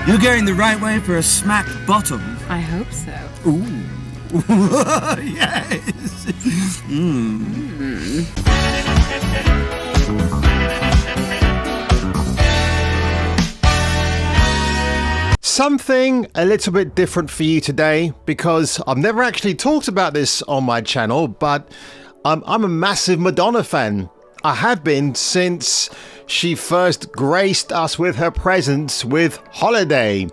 You're going the right way for a smack bottom. I hope so. Ooh. Yes. Something a little bit different for you today, because I've never actually talked about this on my channel, but I'm a massive Madonna fan. I have been since she first graced us with her presence with Holiday,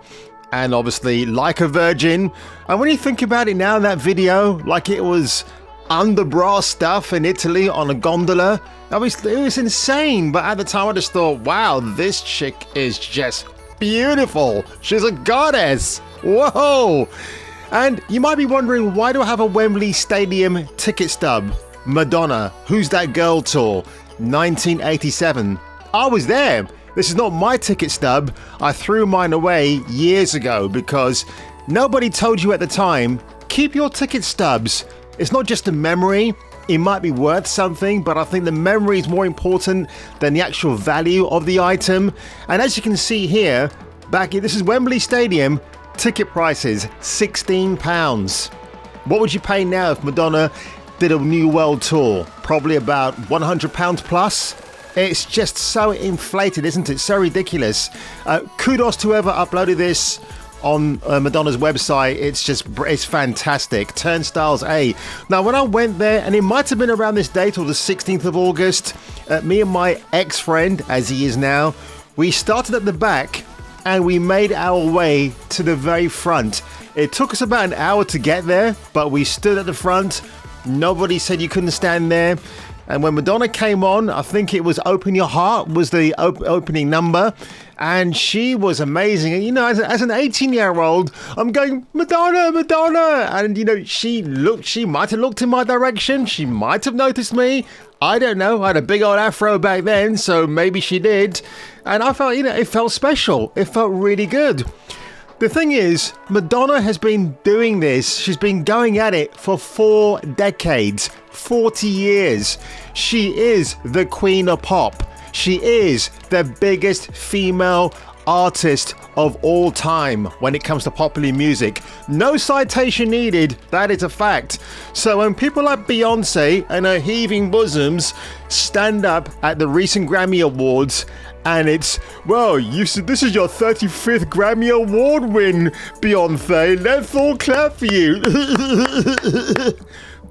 and obviously Like a Virgin. And when you think about it now in that video, like it was underbra stuff in Italy on a gondola, obviously it was insane. But at the time I just thought, wow, this chick is just beautiful. She's a goddess. Whoa. And you might be wondering, why do I have a Wembley Stadium ticket stub? Madonna, Who's That Girl tour, 1987. I was there. This is not my ticket stub. I threw mine away years ago because nobody told you at the time, keep your ticket stubs. It's not just a memory. It might be worth something, but I think the memory is more important than the actual value of the item. And as you can see here, this is Wembley Stadium, ticket prices, £16. What would you pay now if Madonna did a new world tour? Probably about £100 plus. It's just so inflated, isn't it? So ridiculous. Kudos to whoever uploaded this on Madonna's website. It's fantastic. Turnstiles A. Now, when I went there, and it might have been around this date or the 16th of August, me and my ex-friend, as he is now, we started at the back and we made our way to the very front. It took us about an hour to get there, but we stood at the front. Nobody said you couldn't stand there. And when Madonna came on, I think it was Open Your Heart was the opening number. And she was amazing. And, you know, as an 18-year-old, I'm going, Madonna, Madonna. And, you know, she might have looked in my direction. She might have noticed me. I don't know. I had a big old afro back then, so maybe she did. And I felt, you know, it felt special. It felt really good. The thing is, Madonna has been doing this. She's been going at it for 4 decades, 40 years. She is the queen of pop. She is the biggest female artist of all time when it comes to popular music. No citation needed, that is a fact. So when people like Beyonce and her heaving bosoms stand up at the recent Grammy Awards and it's, well, this is your 35th Grammy Award win, Beyonce. Let's all clap for you.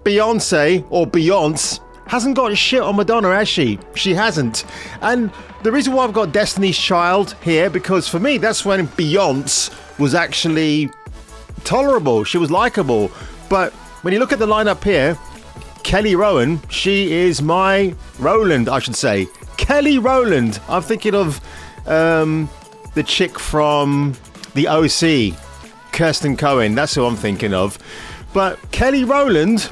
Beyonce, or Beyonce, hasn't got shit on Madonna, has she? She hasn't. And the reason why I've got Destiny's Child here, because for me, that's when Beyonce was actually tolerable. She was likable. But when you look at the lineup here, Kelly Rowland, she is my Rowland, I should say. Kelly Rowland. I'm thinking of the chick from the OC, Kirsten Cohen. That's who I'm thinking of. But Kelly Rowland,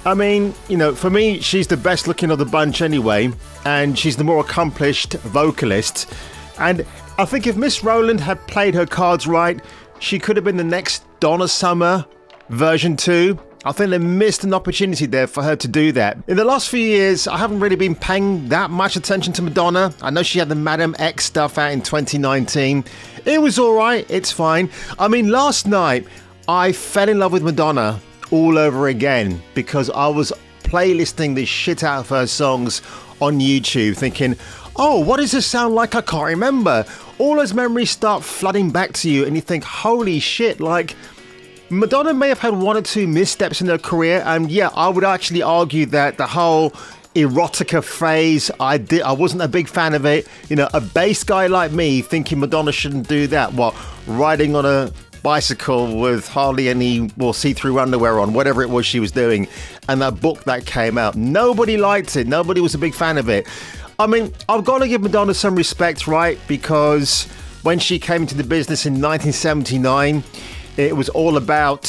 I mean, you know, for me, she's the best looking of the bunch anyway, and she's the more accomplished vocalist. And I think if Miss Rowland had played her cards right, she could have been the next Donna Summer version 2. I think they missed an opportunity there for her to do that. In the last few years, I haven't really been paying that much attention to Madonna. I know she had the Madam X stuff out in 2019. It was all right. It's fine. I mean, last night, I fell in love with Madonna all over again because I was playlisting the shit out of her songs on YouTube thinking, oh, what does this sound like? I can't remember. All those memories start flooding back to you and you think, holy shit, like, Madonna may have had 1 or 2 missteps in her career, and yeah, I would actually argue that the whole erotica phase, I wasn't a big fan of it. You know, a bass guy like me thinking Madonna shouldn't do that. What, riding on a bicycle with hardly any, well, see-through underwear on, whatever it was she was doing, and that book that came out. Nobody liked it. Nobody was a big fan of it. I mean, I've got to give Madonna some respect, right? Because when she came into the business in 1979, it was all about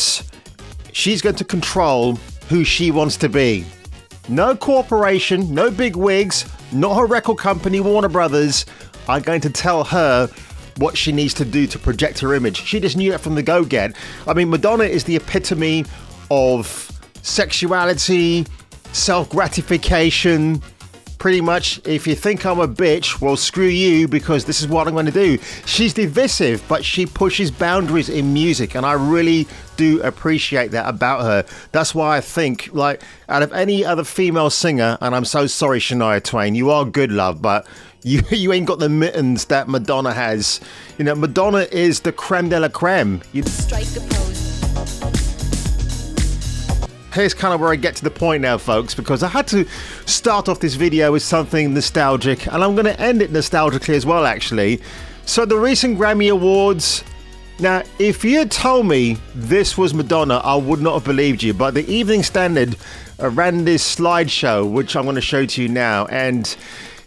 she's going to control who she wants to be. No corporation, no big wigs, not her record company, Warner Brothers, are going to tell her what she needs to do to project her image. She just knew that from the go-get. I mean, Madonna is the epitome of sexuality, self-gratification, pretty much, if you think I'm a bitch, well, screw you, because this is what I'm going to do. She's divisive, but she pushes boundaries in music, and I really do appreciate that about her. That's why I think, like, out of any other female singer, and I'm so sorry, Shania Twain, you are good, love, but you ain't got the mittens that Madonna has. You know, Madonna is the creme de la creme. Strike a pose. Here's kind of where I get to the point now, folks, because I had to start off this video with something nostalgic, and I'm going to end it nostalgically as well, actually. So the recent Grammy Awards. Now, if you had told me this was Madonna, I would not have believed you, but the Evening Standard ran this slideshow, which I'm going to show to you now, and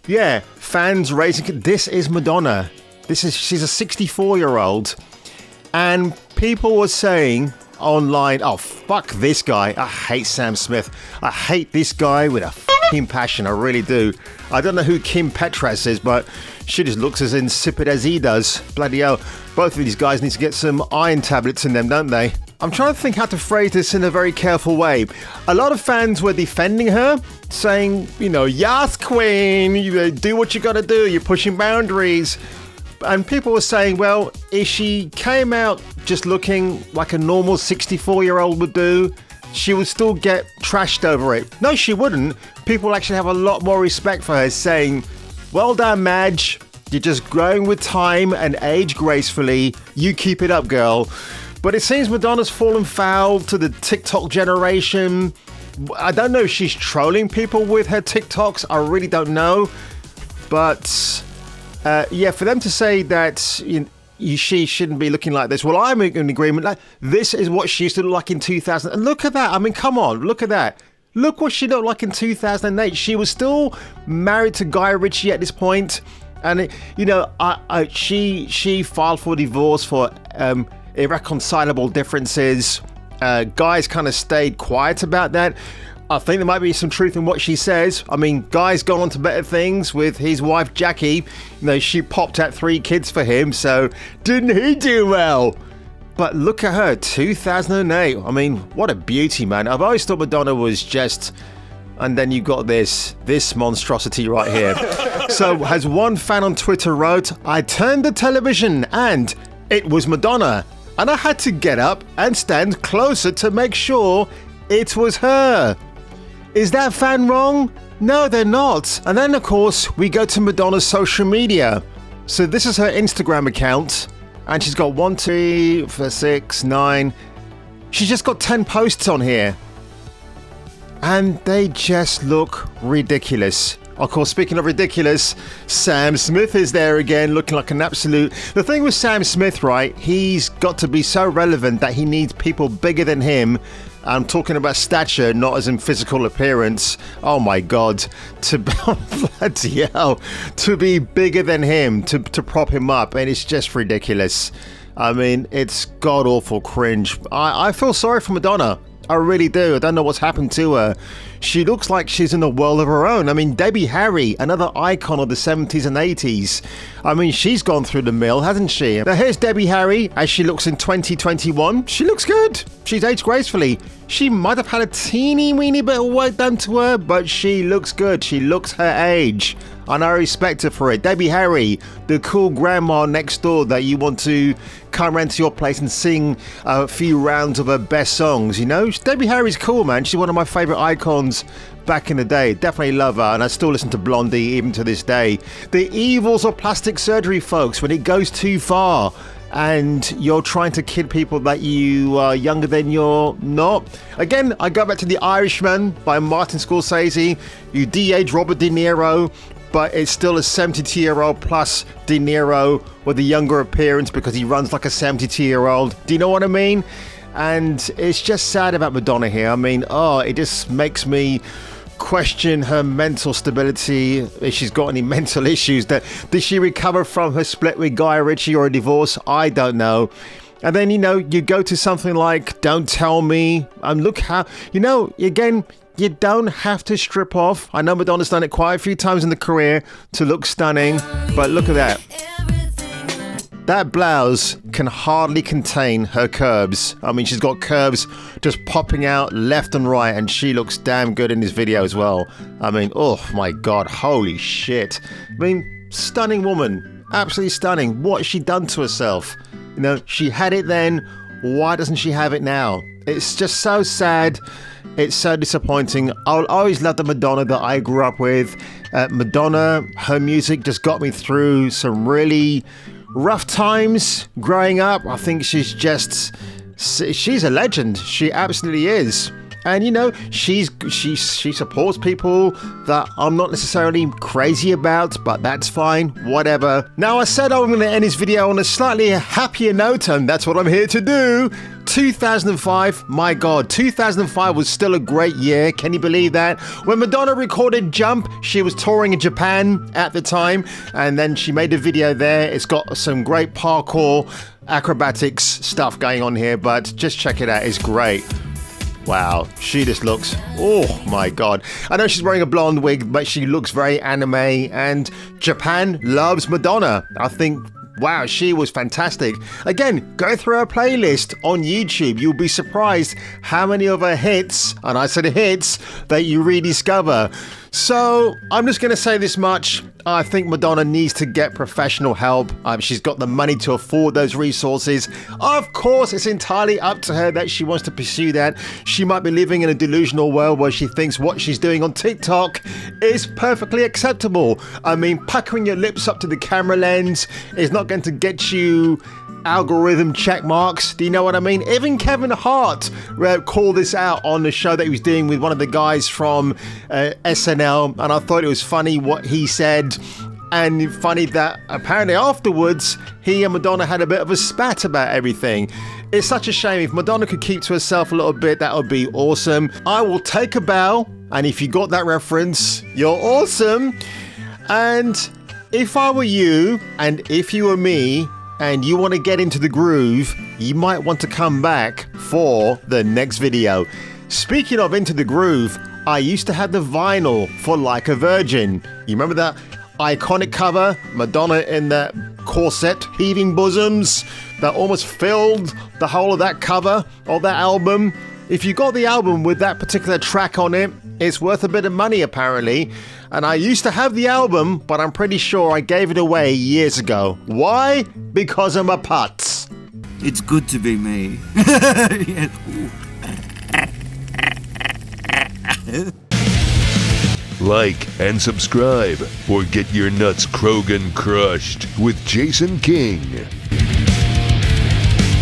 yeah, fans raising, this is Madonna. She's a 64-year-old, and people were saying online, oh, fuck this guy. I hate Sam Smith. I hate this guy with a fucking passion. I really do. I don't know who Kim Petras is, but she just looks as insipid as he does. Bloody hell. Both of these guys need to get some iron tablets in them, don't they? I'm trying to think how to phrase this in a very careful way. A lot of fans were defending her, saying, you know, yes, queen, you do what you gotta do. You're pushing boundaries. And people were saying, well, if she came out just looking like a normal 64-year-old would do, she would still get trashed over it. No, she wouldn't. People actually have a lot more respect for her, saying, well done, Madge. You're just growing with time and age gracefully. You keep it up, girl. But it seems Madonna's fallen foul to the TikTok generation. I don't know if she's trolling people with her TikToks. I really don't know. But yeah, for them to say that she shouldn't be looking like this, well, I'm in agreement. Like, this is what she used to look like in 2000. And look at that. I mean, come on, look at that. Look what she looked like in 2008. She was still married to Guy Ritchie at this point. And, you know, she filed for divorce for irreconcilable differences. Guy's kind of stayed quiet about that. I think there might be some truth in what she says. I mean, Guy's gone on to better things with his wife, Jackie. You know, she popped out 3 kids for him, so didn't he do well? But look at her, 2008. I mean, what a beauty, man. I've always thought Madonna was just... And then you got this monstrosity right here. So, as one fan on Twitter wrote, I turned the television and it was Madonna. And I had to get up and stand closer to make sure it was her. Is that fan wrong? No, they're not. And then, of course, we go to Madonna's social media. So this is her Instagram account. And she's got 1, 2, 4, 6, 9. She's just got 10 posts on here. And they just look ridiculous. Of course, speaking of ridiculous, Sam Smith is there again, looking like an absolute... The thing with Sam Smith, right, he's got to be so relevant that he needs people bigger than him. I'm talking about stature, not as in physical appearance. Oh my God, bloody hell, to be bigger than him, to prop him up, and it's just ridiculous. I mean, it's god-awful cringe. I feel sorry for Madonna. I really do. I don't know what's happened to her. She looks like she's in a world of her own. I mean, Debbie Harry, another icon of the 70s and 80s. I mean, she's gone through the mill, hasn't she? Now, here's Debbie Harry as she looks in 2021. She looks good. She's aged gracefully. She might have had a teeny weeny bit of work done to her, but she looks good. She looks her age. And I respect her for it. Debbie Harry, the cool grandma next door that you want to come around to your place and sing a few rounds of her best songs, you know? Debbie Harry's cool, man. She's one of my favourite icons back in the day. Definitely love her, and I still listen to Blondie even to this day. The evils of plastic surgery, folks, when it goes too far and you're trying to kid people that you are younger than you're not. Again, I go back to The Irishman by Martin Scorsese. You de-age Robert De Niro, but it's still a 72-year-old plus De Niro with a younger appearance because he runs like a 72-year-old. Do you know what I mean? And it's just sad about Madonna here. I mean, it just makes me question her mental stability, if she's got any mental issues. Did she recover from her split with Guy Ritchie or a divorce? I don't know. And then, you know, you go to something like Don't Tell Me, and look how, you know, again, you don't have to strip off. I know Madonna's done it quite a few times in the career to look stunning, but look at that. that blouse can hardly contain her curves. I mean, she's got curves just popping out left and right, and she looks damn good in this video as well. I mean, oh my God, holy shit. I mean, stunning woman, absolutely stunning. What has she done to herself? You know, she had it then, why doesn't she have it now? It's just so sad. It's so disappointing. I'll always love the Madonna that I grew up with. Madonna, her music just got me through some really rough times growing up. I think she's a legend. She absolutely is. And you know, she supports people that I'm not necessarily crazy about, but that's fine, whatever. Now, I said I'm going to end this video on a slightly happier note, and that's what I'm here to do. 2005, my God, 2005 was still a great year. Can you believe that? When Madonna recorded Jump, she was touring in Japan at the time, and then she made a video there. It's got some great parkour, acrobatics stuff going on here, but just check it out. It's great. Wow, she just looks, oh my God. I know she's wearing a blonde wig, but she looks very anime, and Japan loves Madonna. I think, wow, she was fantastic. Again, go through her playlist on YouTube. You'll be surprised how many of her hits, and I said hits, that you rediscover. So I'm just going to say this much. I think Madonna needs to get professional help. She's got the money to afford those resources. Of course, it's entirely up to her that she wants to pursue that. She might be living in a delusional world where she thinks what she's doing on TikTok is perfectly acceptable. I mean, puckering your lips up to the camera lens is not going to get you algorithm check marks. Do you know what I mean? Even Kevin Hart called this out on the show that he was doing with one of the guys from SNL, and I thought it was funny what he said, and funny that apparently afterwards he and Madonna had a bit of a spat about everything. It's such a shame. If Madonna could keep to herself a little bit, that would be awesome. I will take a bow, and if you got that reference, you're awesome. And if I were you, and if you were me, and you want to get into the groove, you might want to come back for the next video. Speaking of Into the Groove, I used to have the vinyl for Like a Virgin. You remember that iconic cover? Madonna in that corset, heaving bosoms, that almost filled the whole of that cover of that album. If you got the album with that particular track on it, it's worth a bit of money apparently. And I used to have the album, but I'm pretty sure I gave it away years ago. Why? Because I'm a putz. It's good to be me. Like and subscribe or get your nuts Krogan crushed with Jason King.